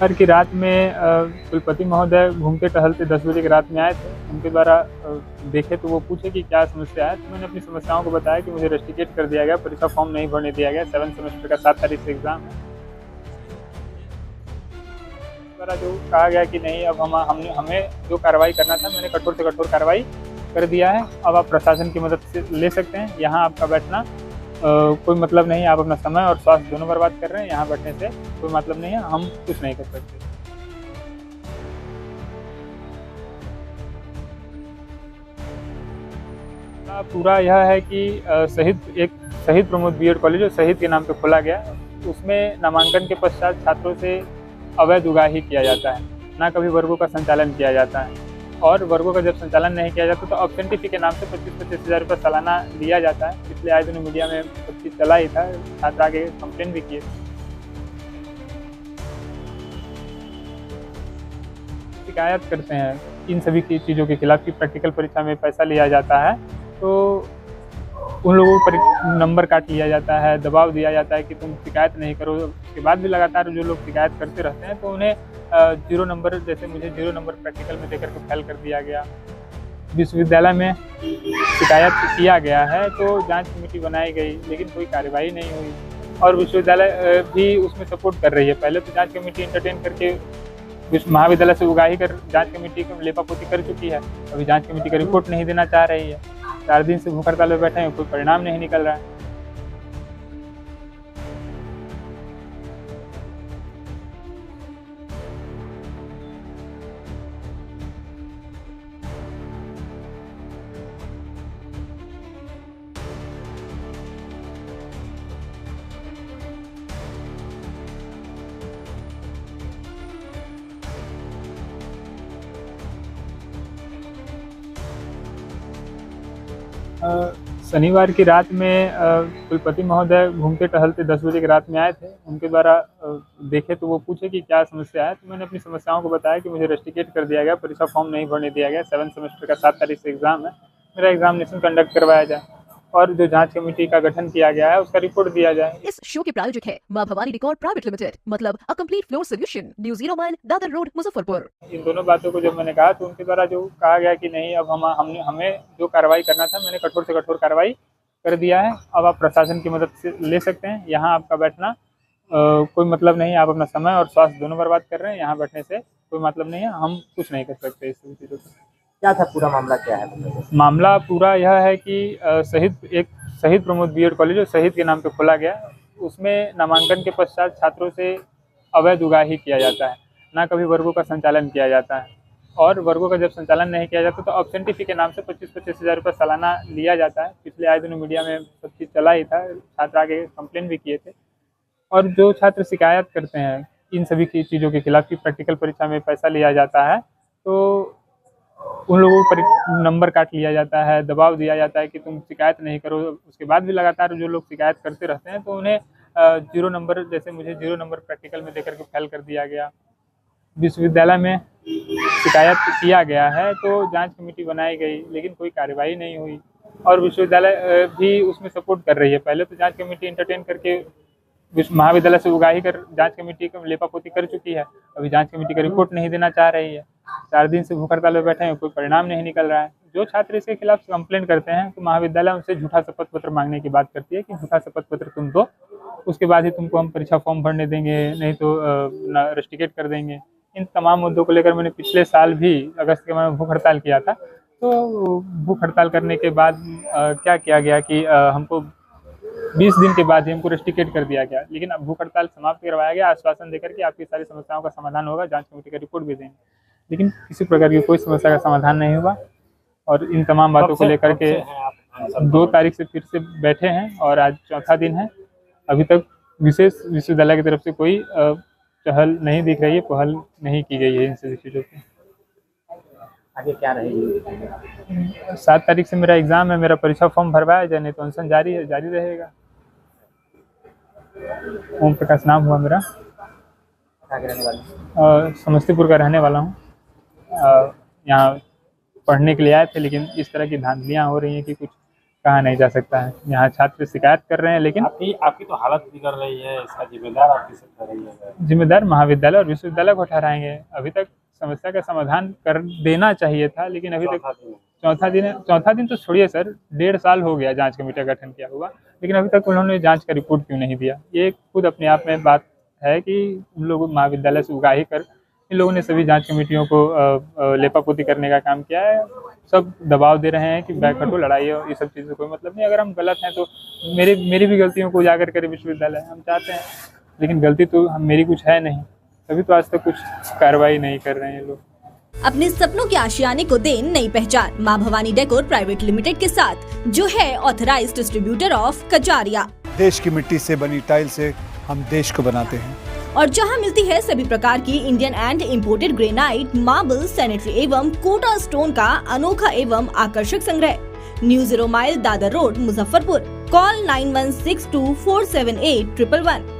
हर की रात में कुलपति महोदय घूमते टहलते 10 बजे की रात में आए थे। उनके द्वारा देखे तो वो पूछे कि क्या समस्या है, तो मैंने अपनी समस्याओं को बताया कि मुझे रस्टिकेट कर दिया गया, परीक्षा फॉर्म नहीं भरने दिया गया। 7 सेमेस्टर का 7 तारीख से एग्ज़ाम है। द्वारा जो कहा गया कि नहीं, अब हमें जो कार्रवाई करना था मैंने कठोर से कठोर कार्रवाई कर दिया है। अब आप प्रशासन की मदद से ले सकते हैं। यहाँ आपका बैठना कोई मतलब नहीं है। आप अपना समय और स्वास्थ्य दोनों बर्बाद कर रहे हैं। यहाँ बैठने से कोई मतलब नहीं है, हम कुछ नहीं कर सकते। पूरा यह है कि शहीद प्रमोद बीएड कॉलेज जो शहीद के नाम पे खोला गया, उसमें नामांकन के पश्चात छात्रों से अवैध उगाही किया जाता है, ना कभी वर्गों का संचालन किया जाता है। और वर्गों का जब संचालन नहीं किया जाता तो ऑप्शन टी के नाम से 25-25 हज़ार रुपये सालाना लिया जाता है। पिछले आए दिनों मीडिया में सब चीज़ चला ही था, छात्र आगे कंप्लेन भी किए। शिकायत करते हैं इन सभी की चीज़ों के खिलाफ कि प्रैक्टिकल परीक्षा में पैसा लिया जाता है, तो उन लोगों पर नंबर काट लिया जाता है, दबाव दिया जाता है कि तुम शिकायत नहीं करो। उसके बाद भी लगातार जो लोग शिकायत करते रहते हैं तो उन्हें 0 नंबर, जैसे मुझे 0 नंबर प्रैक्टिकल में देकर के फेल कर दिया गया। विश्वविद्यालय में शिकायत किया गया है तो जांच कमेटी बनाई गई, लेकिन कोई कार्रवाई नहीं हुई। और विश्वविद्यालय भी उसमें सपोर्ट कर रही है। पहले तो जांच कमेटी एंटरटेन करके महाविद्यालय से उगाही कर जांच कमेटी को लेपापोती कर चुकी है। अभी जांच कमेटी का रिपोर्ट नहीं देना चाह रही है। 4 दिन से भूख हड़ताल में बैठे हैं, कोई परिणाम नहीं निकल रहा है। शनिवार की रात में कुलपति महोदय घूमते टहलते 10 बजे की रात में आए थे। उनके द्वारा देखे तो वो पूछे कि क्या समस्या है, तो मैंने अपनी समस्याओं को बताया कि मुझे रस्टिकेट कर दिया गया, परीक्षा फॉर्म नहीं भरने दिया गया। 7 सेमेस्टर का 7 तारीख से एग्ज़ाम है, मेरा एग्जामिनेशन कंडक्ट करवाया जाए और जो जांच कमेटी का गठन किया गया है उसका रिपोर्ट दिया जाए। इस शो के प्रायोजक है मां भवानी डेकोर प्राइवेट लिमिटेड, मतलब a complete floor solution, new 0 mile Dadar road Muzaffarpur. इन दोनों बातों को जब मैंने कहा तो उनके द्वारा जो कहा गया कि नहीं, अब हमें जो कार्रवाई करना था मैंने कठोर से कठोर कार्रवाई कर दिया है। अब आप प्रशासन की मदद से ले सकते हैं। यहाँ आपका बैठना कोई मतलब नहीं है। आप अपना समय और स्वास्थ्य दोनों बर्बाद कर रहे हैं। यहाँ बैठने से कोई मतलब नहीं है, हम कुछ नहीं कर सकते इस चीज़ों से। क्या था पूरा मामला, क्या है? मामला पूरा यह है कि शहीद प्रमोद बीएड कॉलेज जो शहीद के नाम पे खोला गया, उसमें नामांकन के पश्चात छात्रों से अवैध उगाही किया जाता है, ना कभी वर्गों का संचालन किया जाता है। और वर्गों का जब संचालन नहीं किया जाता तो ऑप्शन टी के नाम से 25-25 हज़ार रुपये सालाना लिया जाता है। पिछले आए दिनों मीडिया में सब चीज़ चला ही था, छात्र आगे कंप्लेन भी किए थे। और जो छात्र शिकायत करते हैं इन सभी की चीज़ों के खिलाफ कि प्रैक्टिकल परीक्षा में पैसा लिया जाता है, तो उन लोगों पर नंबर काट लिया जाता है, दबाव दिया जाता है कि तुम शिकायत नहीं करो। उसके बाद भी लगातार जो लोग शिकायत करते रहते हैं तो उन्हें 0 नंबर, जैसे मुझे 0 नंबर प्रैक्टिकल में देकर के फेल कर दिया गया। विश्वविद्यालय में शिकायत किया गया है तो जांच कमेटी बनाई गई, लेकिन कोई कार्रवाई नहीं हुई। और विश्वविद्यालय भी उसमें सपोर्ट कर रही है। पहले तो जांच कमेटी एंटरटेन करके महाविद्यालय से उगाही कर जांच कमेटी को लेपापोती कर चुकी है। अभी जांच कमेटी का रिपोर्ट नहीं देना चाह रही है। 4 दिन से भूख हड़ताल में बैठे हैं, कोई परिणाम नहीं निकल रहा है। जो छात्र इसके खिलाफ कंप्लेंट करते हैं तो महाविद्यालय उनसे झूठा शपथ पत्र मांगने की बात करती है कि झूठा शपथ पत्र तुम दो, उसके बाद ही तुमको हम परीक्षा फॉर्म भरने देंगे, नहीं तो रस्टिकेट कर देंगे। इन तमाम मुद्दों को लेकर मैंने पिछले साल भी अगस्त के महीने में भूख हड़ताल किया था। तो भूख हड़ताल करने के बाद क्या किया गया कि हमको 20 दिन के बाद ही हमको रस्टिकेट कर दिया गया। लेकिन अब भूख हड़ताल समाप्त करवाया गया, आश्वासन देकर कि आपकी सारी समस्याओं का समाधान होगा, जांच कमेटी का रिपोर्ट भी देंगे। लेकिन किसी प्रकार की कोई समस्या का समाधान नहीं हुआ। और इन तमाम बातों को लेकर के 2 तारीख से फिर से बैठे हैं और आज चौथा दिन है। अभी तक विश्वविद्यालय की तरफ से कोई चहल नहीं दिख रही है, पहल नहीं की गई है इन सभी चीज़ों की। आगे क्या रहेगी? 7 तारीख से मेरा एग्ज़ाम है, मेरा परीक्षा फॉर्म भरवाया जाए, नहीं तो अनशन जारी रहेगा। ओम प्रकाश नाम हुआ मेरा। कहाँ के रहने वाले? समस्तीपुर का रहने वाला हूँ। यहाँ पढ़ने के लिए आए थे, लेकिन इस तरह की धांधलियाँ हो रही हैं कि कुछ कहा नहीं जा सकता है। यहाँ छात्र शिकायत कर रहे हैं, लेकिन आपकी तो हालत बिगड़ रही है, इसका जिम्मेदार आप किसे ठहराइएगा? जिम्मेदार महाविद्यालय और विश्वविद्यालय को ठहराएंगे। अभी तक समस्या का समाधान कर देना चाहिए था, लेकिन अभी तक चौथा दिन तो छोड़िए सर, 1.5 साल हो गया जांच कमेटी का गठन किया हुआ, लेकिन अभी तक उन्होंने जांच का रिपोर्ट क्यों नहीं दिया। ये खुद अपने आप में बात है कि उन लोग महाविद्यालय से उगाही कर इन लोगों ने सभी जांच कमेटियों को लेपापोती करने का काम किया है। सब दबाव दे रहे हैं कि बैक हटो, लड़ाई और ये सब चीज़ से कोई मतलब नहीं। अगर हम गलत हैं तो मेरी भी गलतियों को उजागर करे विश्वविद्यालय, हम चाहते हैं, लेकिन गलती तो मेरी कुछ है नहीं, तभी तो आज तक कुछ कार्रवाई नहीं कर रहे हैं लोग। अपने सपनों के आशियाने को दे नई पहचान माँ भवानी डेकोर प्राइवेट लिमिटेड के साथ, जो है ऑथराइज्ड डिस्ट्रीब्यूटर ऑफ कजारिया। देश की मिट्टी से बनी टाइल से हम देश को बनाते हैं, और जहां मिलती है सभी प्रकार की Indian and imported granite, marble, sanitary एवं कोटा स्टोन का अनोखा एवं आकर्षक संग्रह। New 0 mile, Dadar road, Muzaffarpur. Call 9162478111।